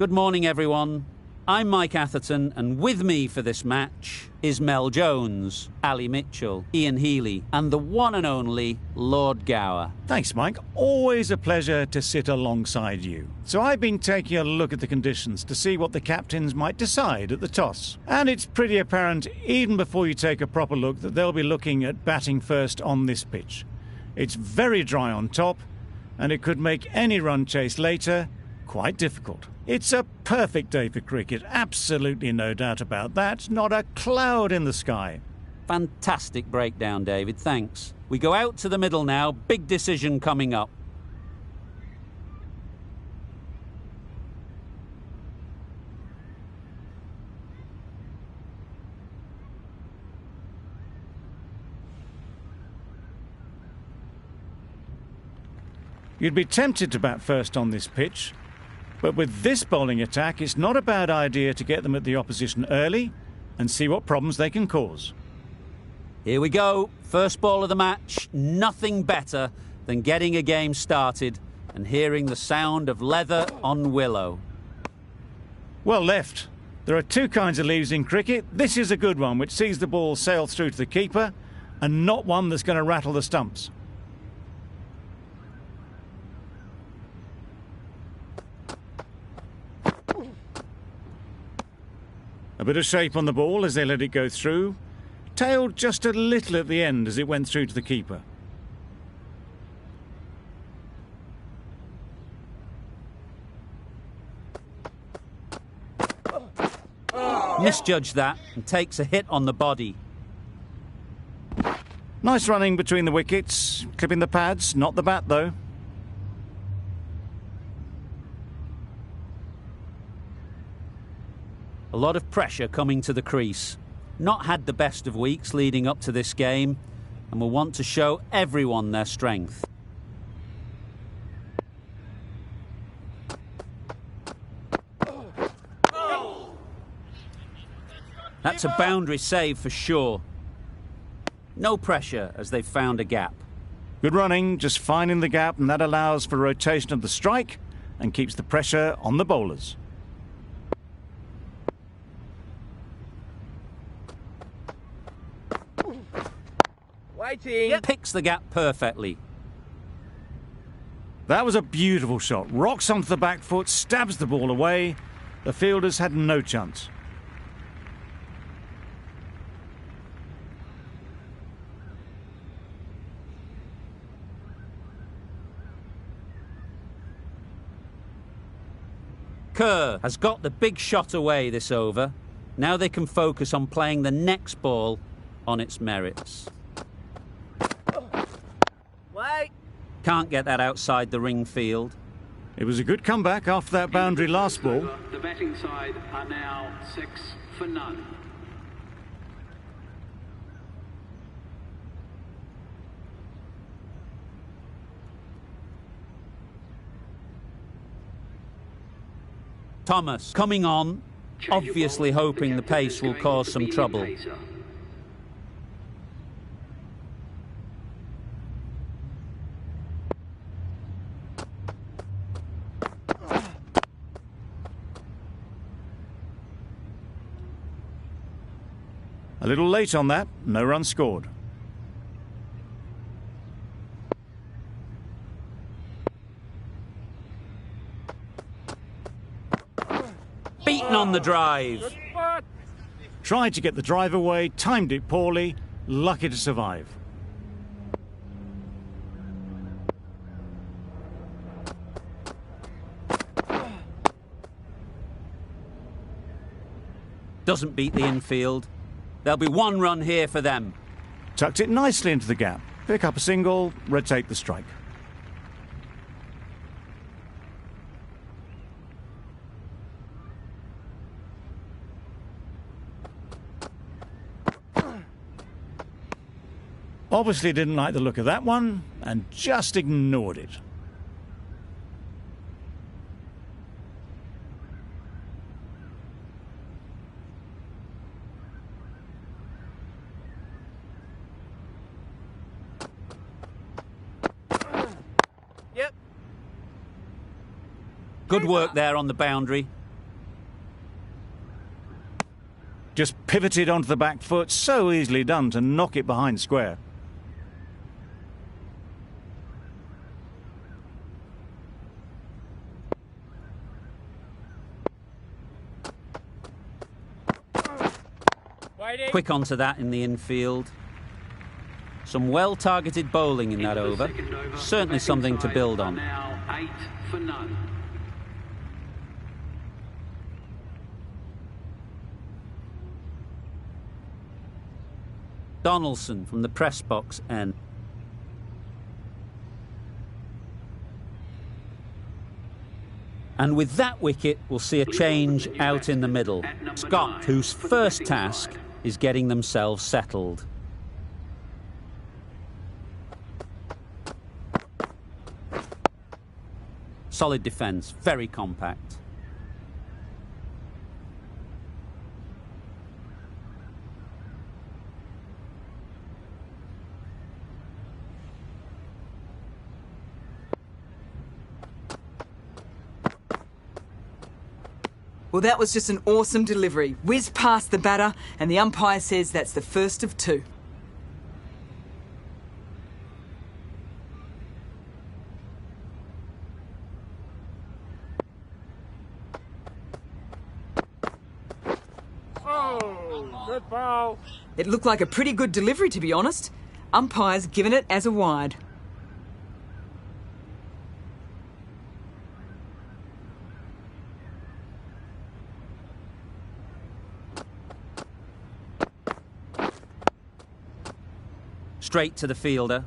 Good morning, everyone. I'm Mike Atherton, and with me for this match is Mel Jones, Ali Mitchell, Ian Healy, and the one and only Lord Gower. Thanks, Mike. Always a pleasure to sit alongside you. So I've been taking a look at the conditions to see what the captains might decide at the toss. And it's pretty apparent, even before you take a proper look, that they'll be looking at batting first on this pitch. It's very dry on top, and it could make any run chase later quite difficult. It's a perfect day for cricket, absolutely no doubt about that. Not a cloud in the sky. Fantastic breakdown, David, thanks. We go out to the middle now, big decision coming up. You'd be tempted to bat first on this pitch, but with this bowling attack, it's not a bad idea to get them at the opposition early and see what problems they can cause. Here we go. First ball of the match. Nothing better than getting a game started and hearing the sound of leather on willow. Well left. There are two kinds of leaves in cricket. This is a good one, which sees the ball sail through to the keeper, and not one that's going to rattle the stumps. A bit of shape on the ball as they let it go through. Tailed just a little at the end as it went through to the keeper. Misjudged that and takes a hit on the body. Nice running between the wickets, clipping the pads, not the bat though. A lot of pressure coming to the crease. Not had the best of weeks leading up to this game and will want to show everyone their strength. That's a boundary save for sure. No pressure as they've found a gap. Good running, just finding the gap, and that allows for rotation of the strike and keeps the pressure on the bowlers. Waiting. Picks the gap perfectly. That was a beautiful shot. Rocks onto the back foot, stabs the ball away. The fielders had no chance. Kerr has got the big shot away this over. Now they can focus on playing the next ball on its merits. Wait. Can't get that outside the ring field. It was a good comeback after that boundary last ball. The batting side are now 6 for none. Thomas coming on, obviously hoping the pace will cause some trouble. A little late on that, no run scored. Beaten on the drive. Tried to get the drive away, timed it poorly, lucky to survive. Doesn't beat the infield. There'll be one run here for them. Tucked it nicely into the gap. Pick up a single, rotate the strike. Obviously didn't like the look of that one and just ignored it. Good work there on the boundary. Just pivoted onto the back foot, so easily done to knock it behind square. Quick onto that in the infield. Some well-targeted bowling in that over. Certainly something to build on. Now 8 for none. Donaldson from the press box end. And with that wicket, we'll see a change out in the middle. Scott, whose first task is getting themselves settled. Solid defence, very compact. Well, that was just an awesome delivery. Whiz past the batter, and the umpire says that's the first of 2. Oh, good ball. It looked like a pretty good delivery, to be honest. Umpire's given it as a wide. Straight to the fielder.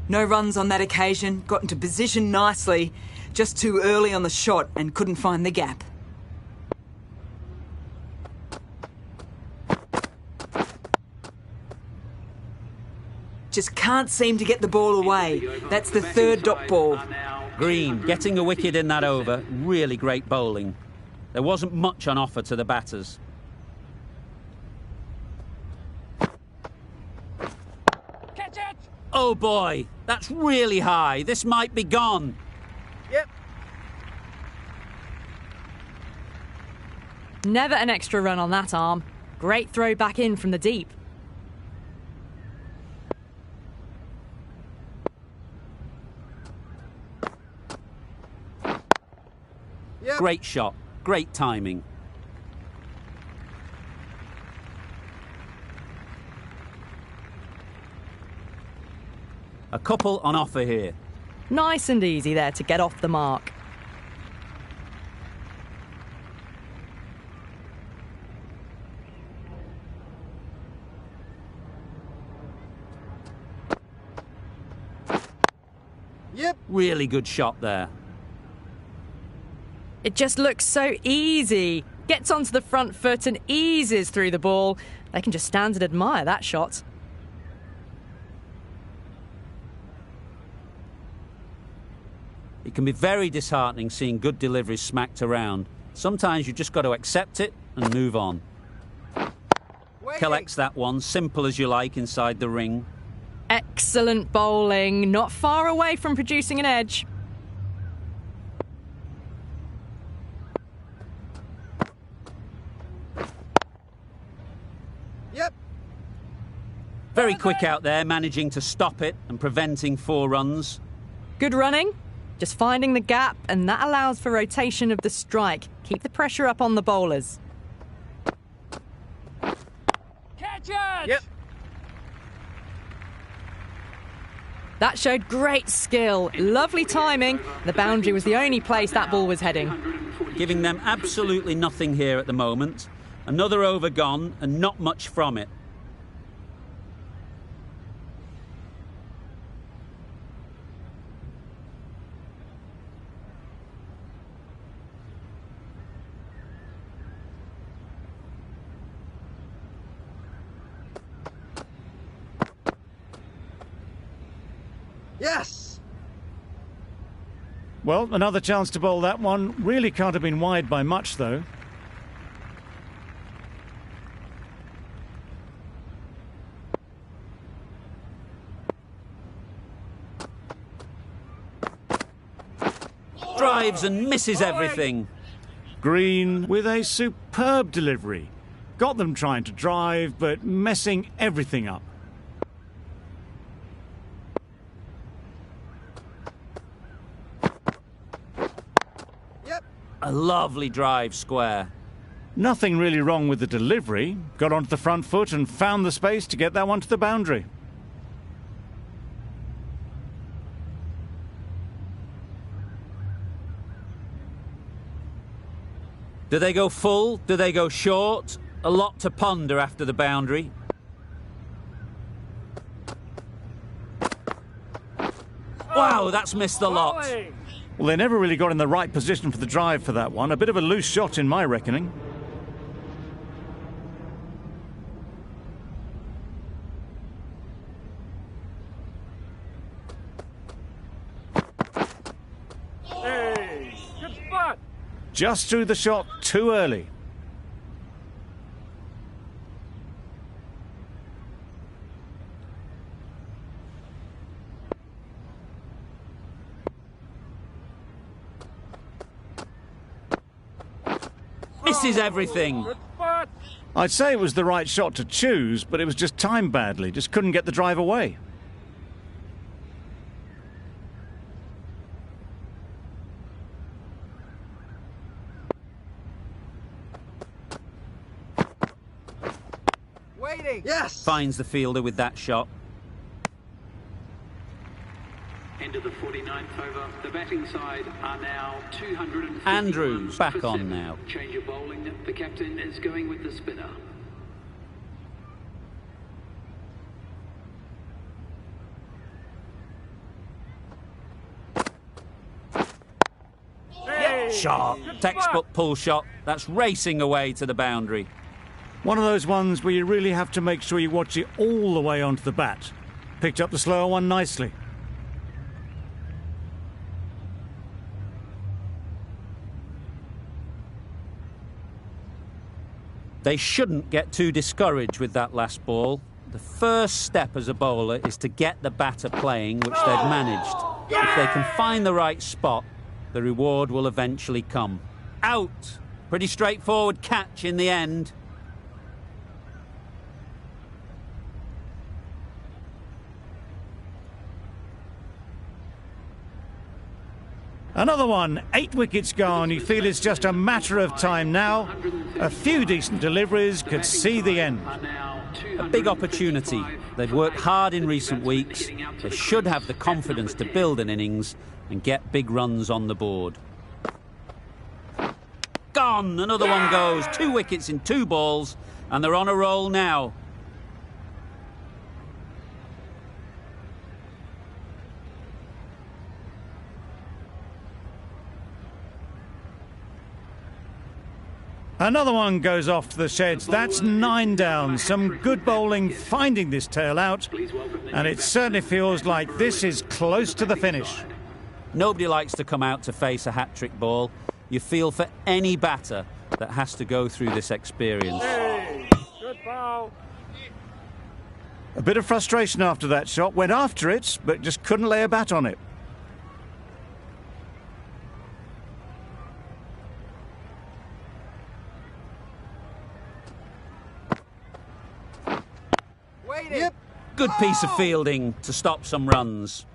No runs on that occasion, got into position nicely, just too early on the shot and couldn't find the gap. Just can't seem to get the ball away. That's the third dot ball. Green getting a wicket in that over. Really great bowling. There wasn't much on offer to the batters. Catch it! Oh boy, that's really high. This might be gone. Yep. Never an extra run on that arm. Great throw back in from the deep. Yep. Great shot. Great timing. A couple on offer here. Nice and easy there to get off the mark. Yep. Really good shot there. It just looks so easy. Gets onto the front foot and eases through the ball. They can just stand and admire that shot. It can be very disheartening seeing good deliveries smacked around. Sometimes you've just got to accept it and move on. Collects that one, simple as you like, inside the ring. Excellent bowling. Not far away from producing an edge. Yep. Very quick out there, managing to stop it and preventing 4 runs. Good running. Just finding the gap, and that allows for rotation of the strike. Keep the pressure up on the bowlers. Catch it! Yep. That showed great skill. Lovely timing. The boundary was the only place that ball was heading. Giving them absolutely nothing here at the moment. Another over gone and not much from it. Yes! Well, another chance to bowl that one. Really can't have been wide by much, though. Drives and misses everything. Green with a superb delivery. Got them trying to drive, but messing everything up. Yep. A lovely drive square. Nothing really wrong with the delivery. Got onto the front foot and found the space to get that one to the boundary. Do they go full? Do they go short? A lot to ponder after the boundary. Wow, that's missed the lot. Well, they never really got in the right position for the drive for that one. A bit of a loose shot in my reckoning. Hey, good spot. Just threw the shot too early. Misses everything. Good spot. I'd say it was the right shot to choose, but it was just timed badly. Just couldn't get the drive away. Waiting. Yes. Finds the fielder with that shot. End of the 49th over. The batting side are now 251 Andrews back for on 7. now. Change of bowling. The captain is going with the spinner. Shot. Textbook pull shot. That's racing away to the boundary. One of those ones where you really have to make sure you watch it all the way onto the bat. Picked up the slower one nicely. They shouldn't get too discouraged with that last ball. The first step as a bowler is to get the batter playing, which they've managed. If they can find the right spot, the reward will eventually come. Out! Pretty straightforward catch in the end. Another one, 8 wickets gone. You feel it's just a matter of time now. A few decent deliveries could see the end. A big opportunity. They've worked hard in recent weeks. They should have the confidence to build an innings and get big runs on the board. Gone! Another one goes. 2 wickets in 2 balls, and they're on a roll now. Another one goes off the sheds. That's 9 down. Some good bowling finding this tail out. And it certainly feels like this is close to the finish. Nobody likes to come out to face a hat-trick ball. You feel for any batter that has to go through this experience. Hey, good ball. A bit of frustration after that shot. Went after it, but just couldn't lay a bat on it. Waiting. Yep. Good piece of fielding to stop some runs.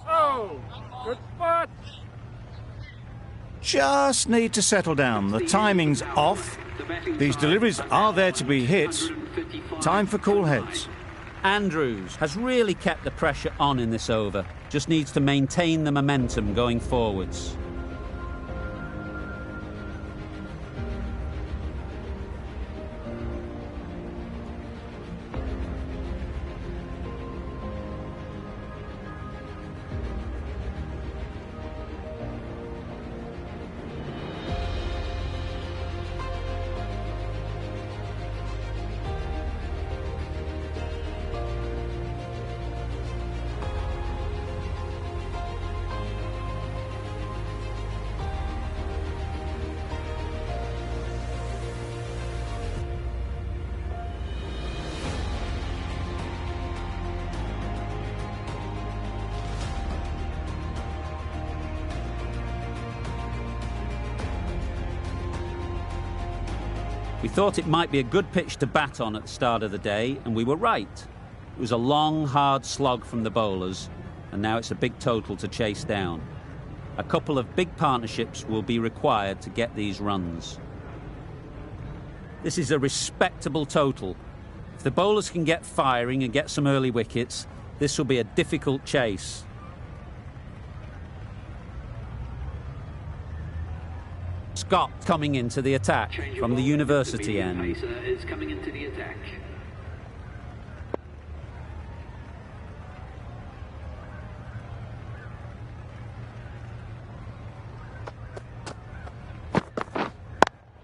Oh, good spot. Just need to settle down. The timing's off. These deliveries are there to be hit. Time for cool heads. Andrews has really kept the pressure on in this over. Just needs to maintain the momentum going forwards. We thought it might be a good pitch to bat on at the start of the day, and we were right. It was a long, hard slog from the bowlers, and now it's a big total to chase down. A couple of big partnerships will be required to get these runs. This is a respectable total. If the bowlers can get firing and get some early wickets, this will be a difficult chase. Scott coming into the attack from the university end. Pacer is coming into the attack.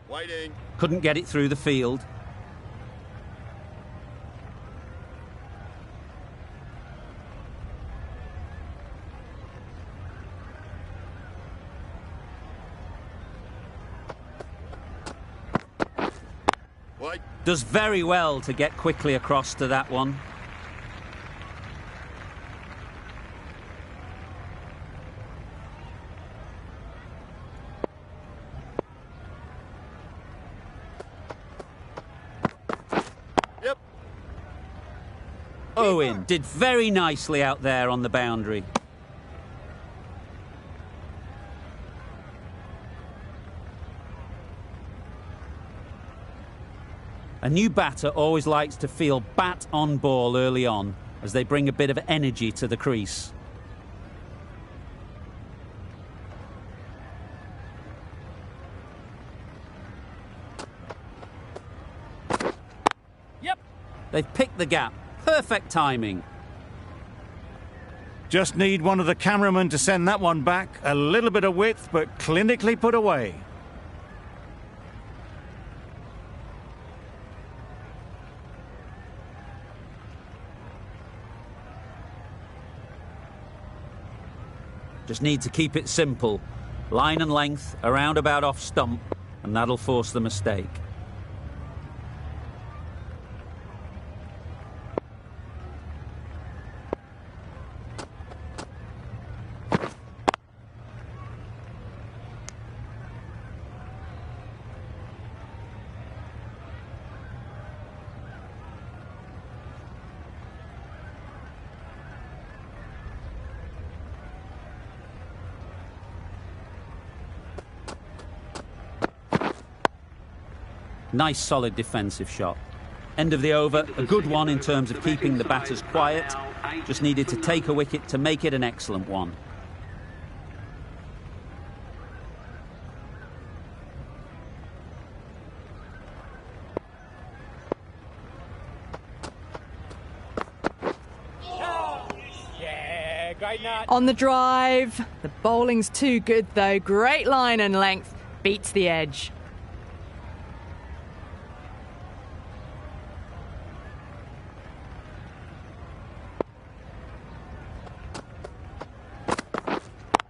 Waiting. Couldn't get it through the field. Wait. Does very well to get quickly across to that one. Yep. Owen did very nicely out there on the boundary. A new batter always likes to feel bat on ball early on, as they bring a bit of energy to the crease. Yep. They've picked the gap. Perfect timing. Just need one of the cameramen to send that one back. A little bit of width, but clinically put away. Just need to keep it simple. Line and length, around about off stump, and that'll force the mistake. Nice solid defensive shot. End of the over, a good one in terms of keeping the batters quiet. Just needed to take a wicket to make it an excellent one. Yeah, great nut. On the drive. The bowling's too good, though. Great line and length. Beats the edge.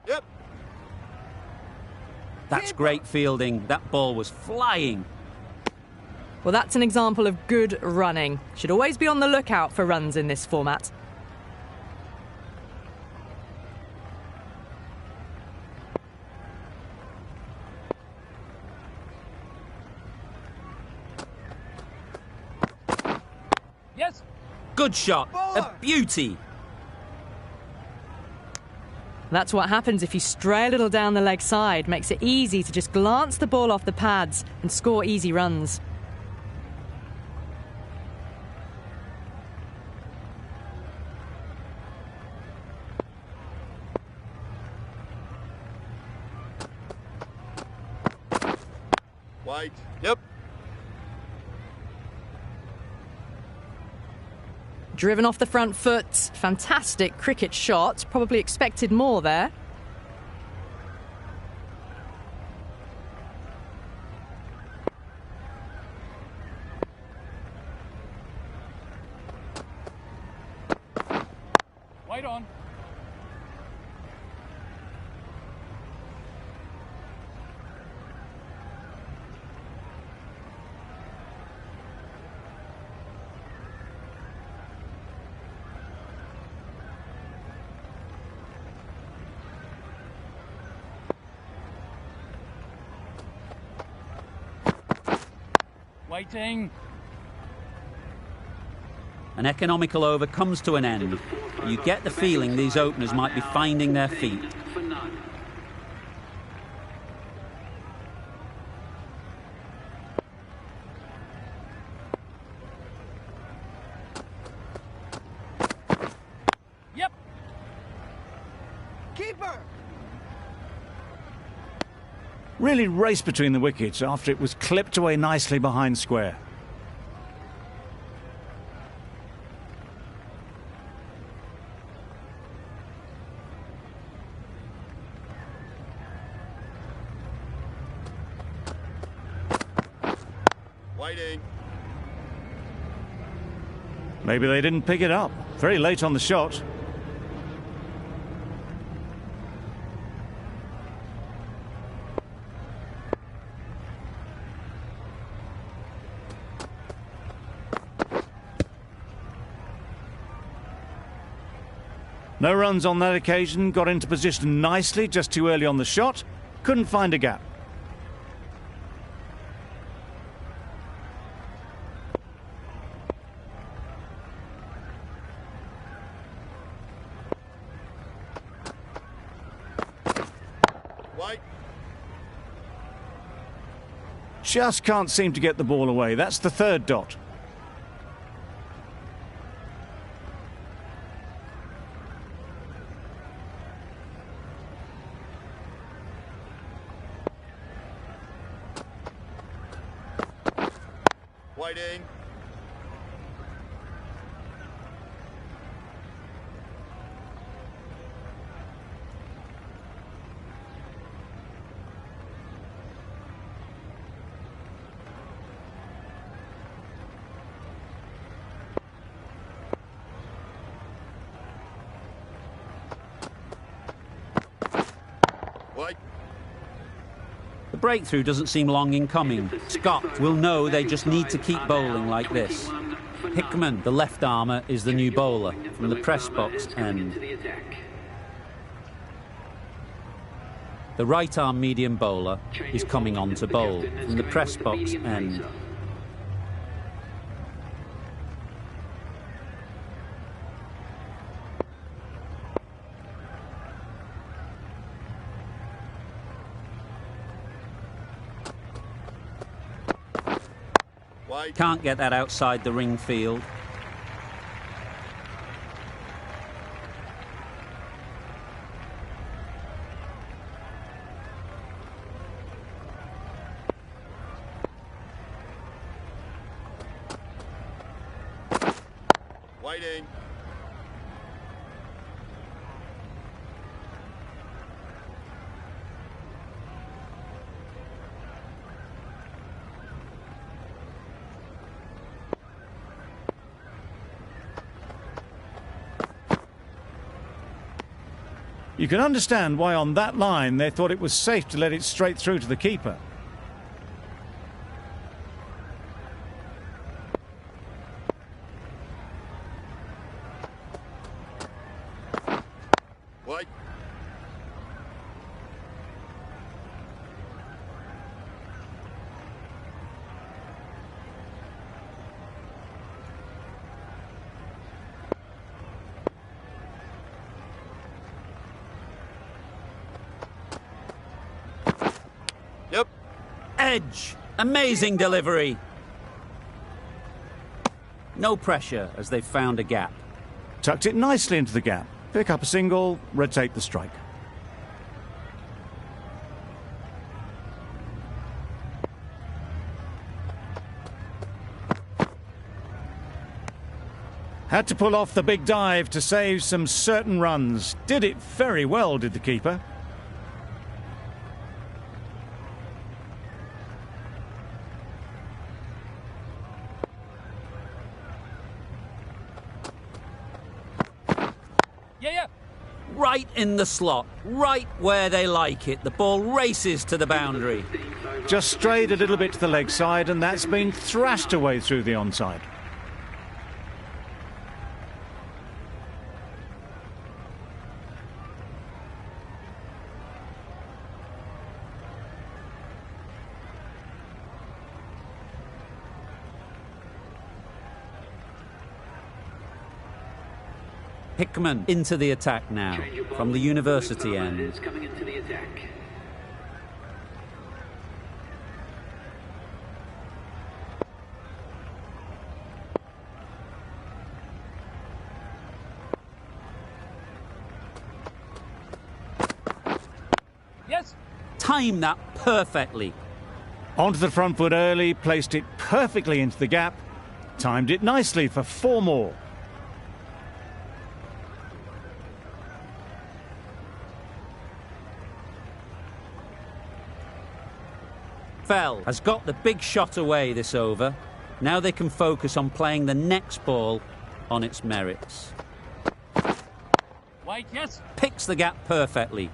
Yep. That's great fielding. That ball was flying. Well, that's an example of good running. Should always be on the lookout for runs in this format. Yes. Good shot. A beauty. That's what happens if you stray a little down the leg side. Makes it easy to just glance the ball off the pads and score easy runs. Wait. Yep. Driven off the front foot. Fantastic cricket shot. Probably expected more there. Wait on. Waiting. An economical over comes to an end. You get the feeling these openers might be finding their feet. For none. Yep. Really raced between the wickets after it was clipped away nicely behind square. Waiting. Maybe they didn't pick it up. Very late on the shot. No runs on that occasion, got into position nicely, just too early on the shot. Couldn't find a gap. Wait. Just can't seem to get the ball away. That's the third dot. Waiting. Wait. The breakthrough doesn't seem long in coming. Scott will know they just need to keep bowling like this. Hickman, the left armour, is the new bowler from the press box end. The right arm medium bowler is coming on to bowl from the press box end. Wait. Can't get that outside the ring field. Waiting. You can understand why on that line they thought it was safe to let it straight through to the keeper. Wait. Yep. Edge! Amazing delivery! No pressure as they've found a gap. Tucked it nicely into the gap. Pick up a single, rotate the strike. Had to pull off the big dive to save some certain runs. Did it very well, did the keeper. Yeah. Right in the slot, right where they like it. The ball races to the boundary. Just strayed a little bit to the leg side, and that's been thrashed away through the onside. Hickman into the attack now from the university end. Coming into the attack. Yes. Time that perfectly. Onto the front foot early, placed it perfectly into the gap, timed it nicely for 4 more. Fell has got the big shot away this over. Now they can focus on playing the next ball on its merits. White, yes. Picks the gap perfectly.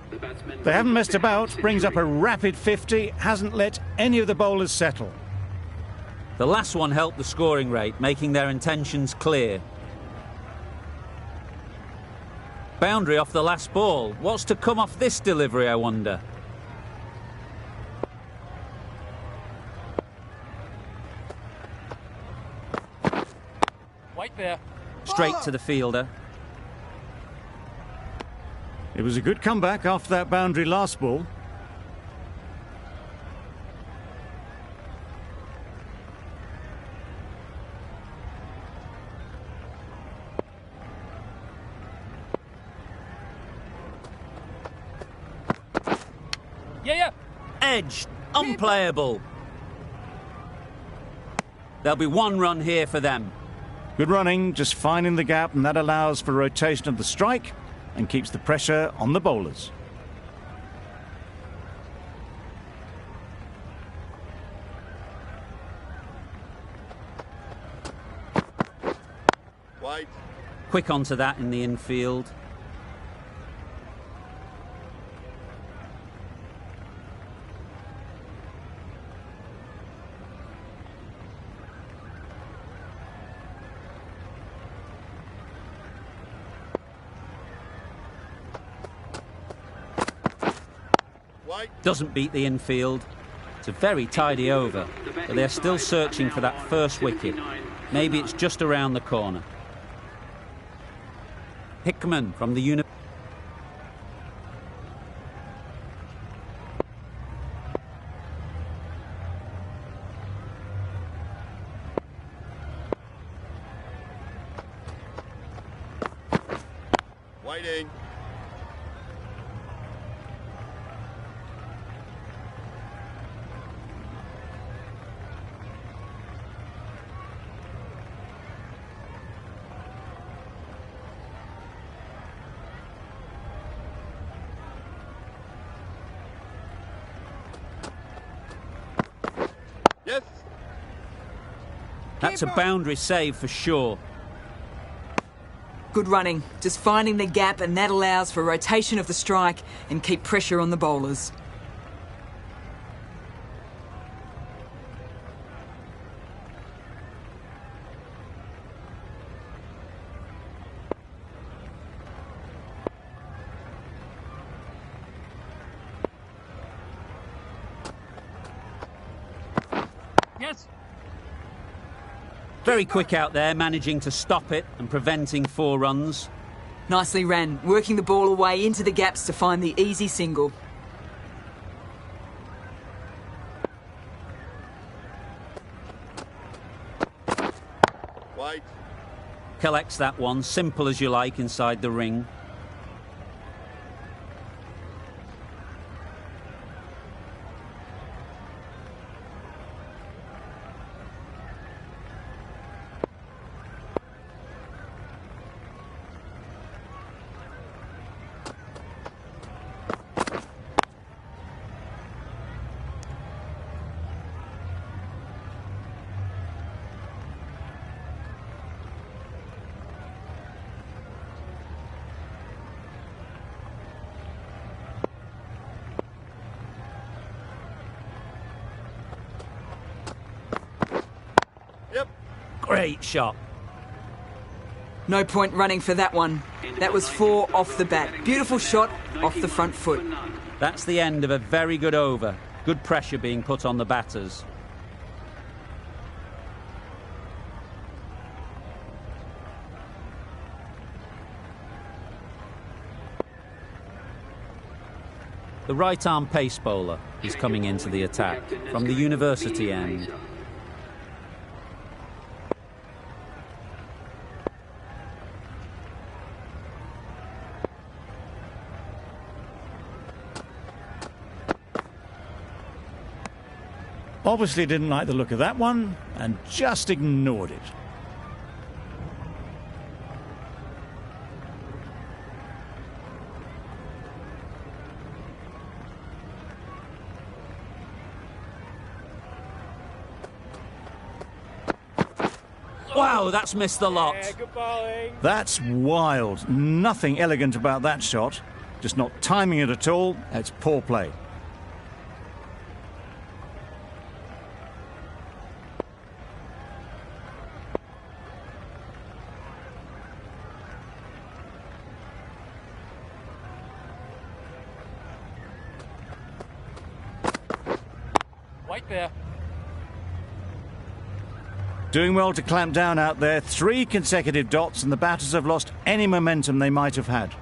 The batsman They haven't messed about, brings up a rapid 50, hasn't let any of the bowlers settle. The last one helped the scoring rate, making their intentions clear. Boundary off the last ball. What's to come off this delivery, I wonder? White there. Straight to the fielder. It was a good comeback after that boundary last ball. Yeah. Edged. Unplayable. There'll be 1 run here for them. Good running, just finding the gap, and that allows for rotation of the strike and keeps the pressure on the bowlers. White. Quick onto that in the infield. White. Doesn't beat the infield. It's a very tidy over, but they're still searching for that first wicket. Maybe it's just around the corner. Hickman from the university. Whiting. Yes. That's a boundary save for sure. Good running, just finding the gap, and that allows for rotation of the strike and keep pressure on the bowlers. Yes. Very quick out there, managing to stop it and preventing 4 runs. Nicely ran, working the ball away into the gaps to find the easy single. White. Collects that one, simple as you like, inside the ring. Yep. Great shot. No point running for that one. That was 4 off the bat. Beautiful shot off the front foot. That's the end of a very good over. Good pressure being put on the batters. The right-arm pace bowler is coming into the attack from the university end. Obviously didn't like the look of that one and just ignored it. Wow, that's missed the lot. That's wild. Nothing elegant about that shot. Just not timing it at all. It's poor play. White there. Doing well to clamp down out there. 3 consecutive dots and the batters have lost any momentum they might have had.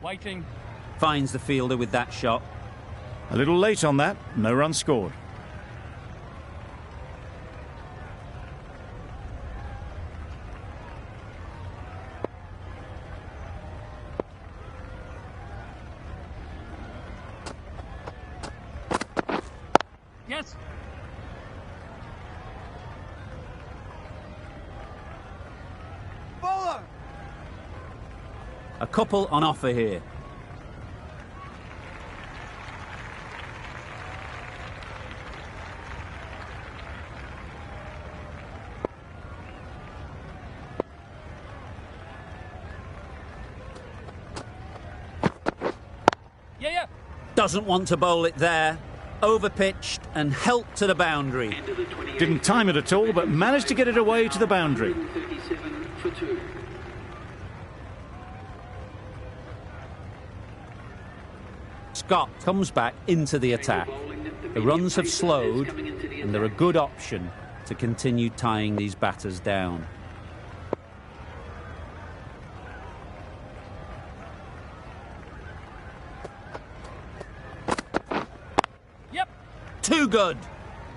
Waiting. Finds the fielder with that shot. A little late on that. No run scored. Yes. Bowler! A couple on offer here. Yeah, yeah. Doesn't want to bowl it there. Overpitched and helped to the boundary. Didn't time it at all, but managed to get it away to the boundary. 37 for 2. Scott comes back into the attack. The runs have slowed and they're a good option to continue tying these batters down. Yep. Too good.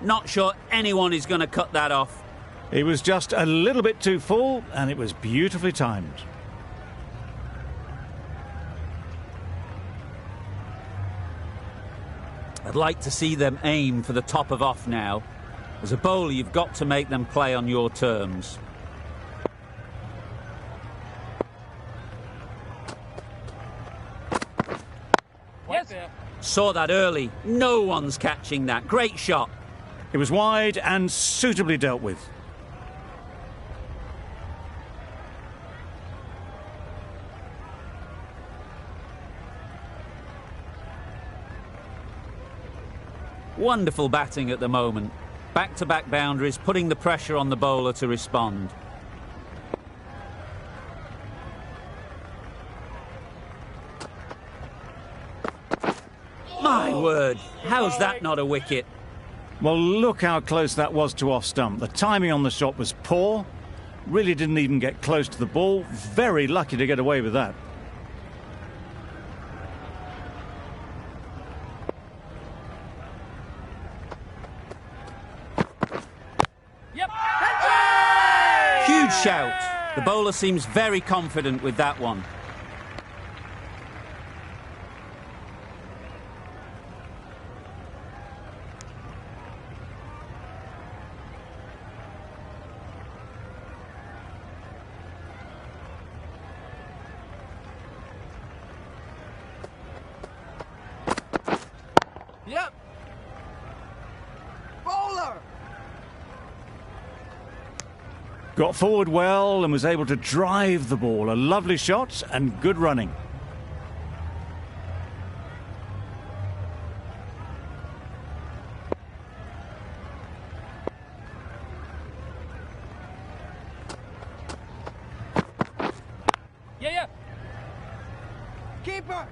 Not sure anyone is going to cut that off. It was just a little bit too full and it was beautifully timed. I'd like to see them aim for the top of off now. As a bowler, you've got to make them play on your terms. Yes. There. Saw that early. No one's catching that. Great shot. It was wide and suitably dealt with. Wonderful batting at the moment. Back-to-back boundaries, putting the pressure on the bowler to respond. My word, how's that not a wicket? Well, look how close that was to off stump. The timing on the shot was poor. Really didn't even get close to the ball. Very lucky to get away with that. Yep. Huge shout. The bowler seems very confident with that one. Yep. Bowler! Got forward well and was able to drive the ball. A lovely shot and good running. Yeah, yeah. Keeper!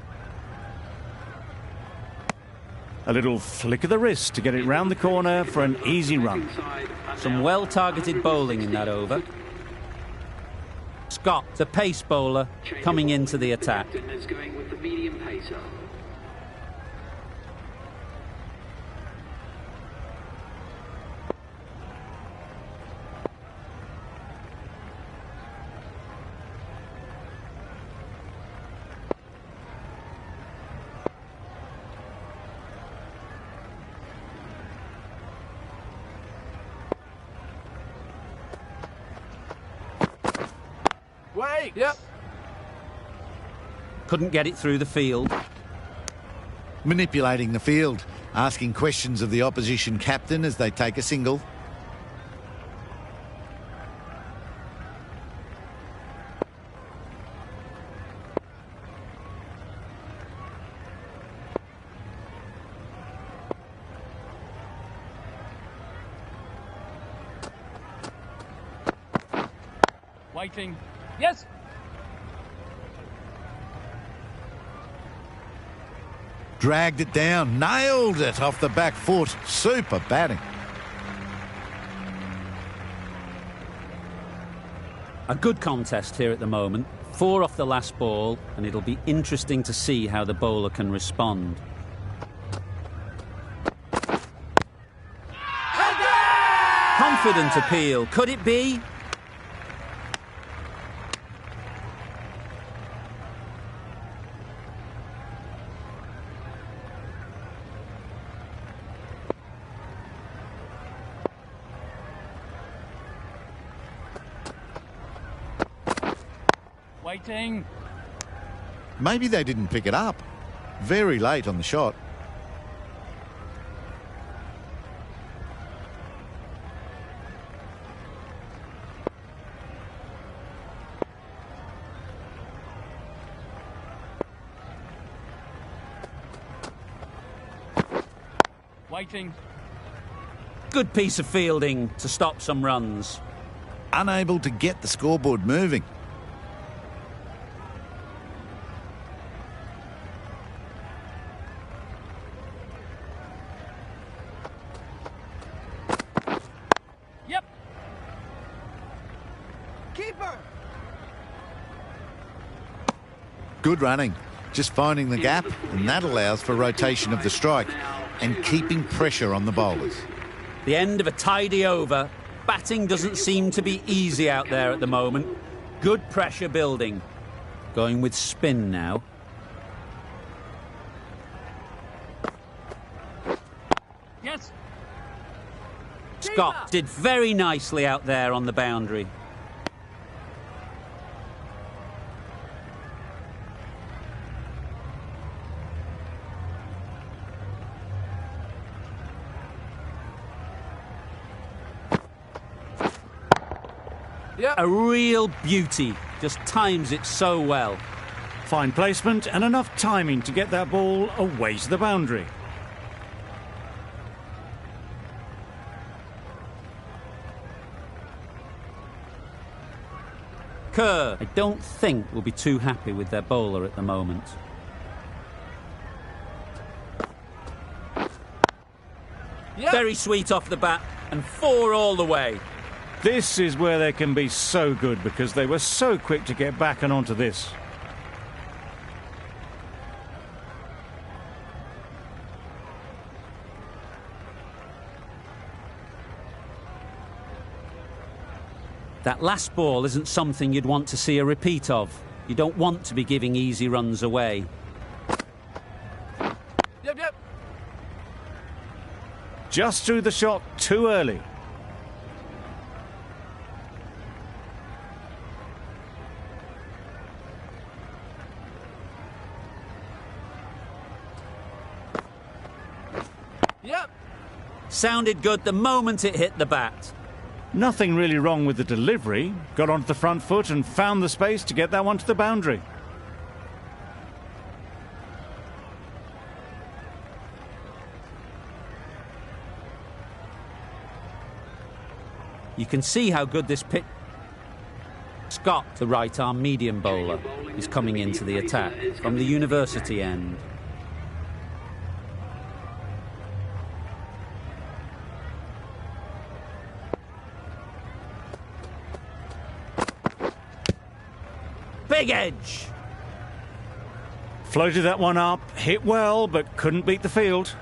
A little flick of the wrist to get it round the corner for an easy run. Some well-targeted bowling in that over. Scott, the pace bowler, coming into the attack. The captain is going with the medium pacer. Wait! Yep. Couldn't get it through the field. Manipulating the field, asking questions of the opposition captain as they take a single. Waiting. Yes. Dragged it down, nailed it off the back foot. Super batting. A good contest here at the moment. 4 off the last ball, and it'll be interesting to see how the bowler can respond. Confident appeal. Could it be? Waiting. Maybe they didn't pick it up. Very late on the shot. Waiting. Good piece of fielding to stop some runs. Unable to get the scoreboard moving. Yep. Keeper! Good running. Just finding the gap, and that allows for rotation of the strike and keeping pressure on the bowlers. The end of a tidy over. Batting doesn't seem to be easy out there at the moment. Good pressure building. Going with spin now. Yes. Scott did very nicely out there on the boundary. Yep. A real beauty. Just times it so well. Fine placement and enough timing to get that ball away to the boundary. Kerr, I don't think will be too happy with their bowler at the moment. Yep. Very sweet off the bat, and 4 all the way. This is where they can be so good because they were so quick to get back and onto this. That last ball isn't something you'd want to see a repeat of. You don't want to be giving easy runs away. Yep. Yep. Just threw the shot too early. Yep. Sounded good the moment it hit the bat. Nothing really wrong with the delivery. Got onto the front foot and found the space to get that one to the boundary. You can see how good this pitch... Scott, the right-arm medium bowler, is coming into the attack from the university end. Big edge. Floated that one up, hit well, but couldn't beat the field.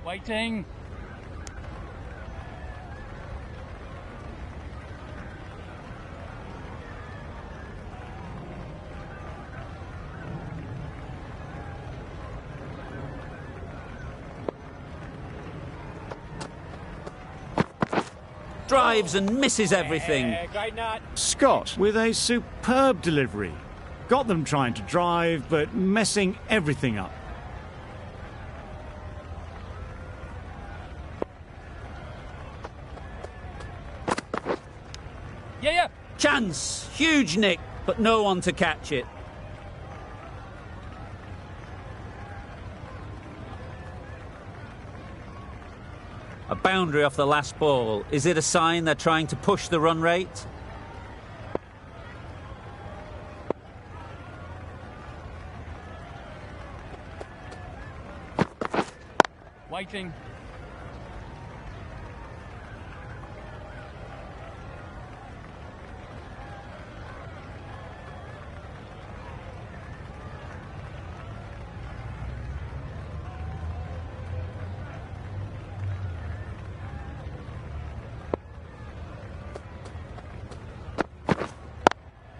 Waiting. Drives and misses everything. Scott with a superb delivery. Got them trying to drive, but messing everything up. Yeah. Chance. Huge nick, but no one to catch it. A boundary off the last ball. Is it a sign they're trying to push the run rate? Waiting.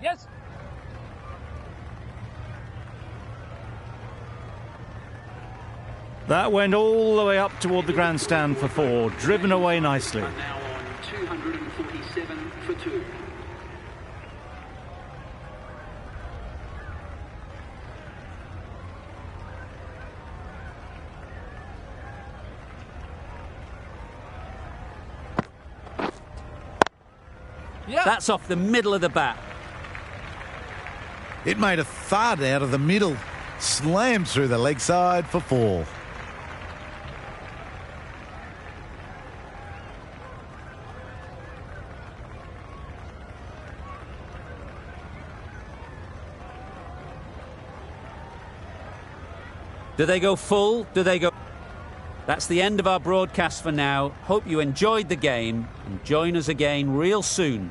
Yes. That went all the way up toward the grandstand for 4, driven away nicely. Are now on 247 for 2. Yeah. That's off the middle of the bat. It made a thud out of the middle. Slammed through the leg side for 4. Do they go full? Do they go... That's the end of our broadcast for now. Hope you enjoyed the game and join us again real soon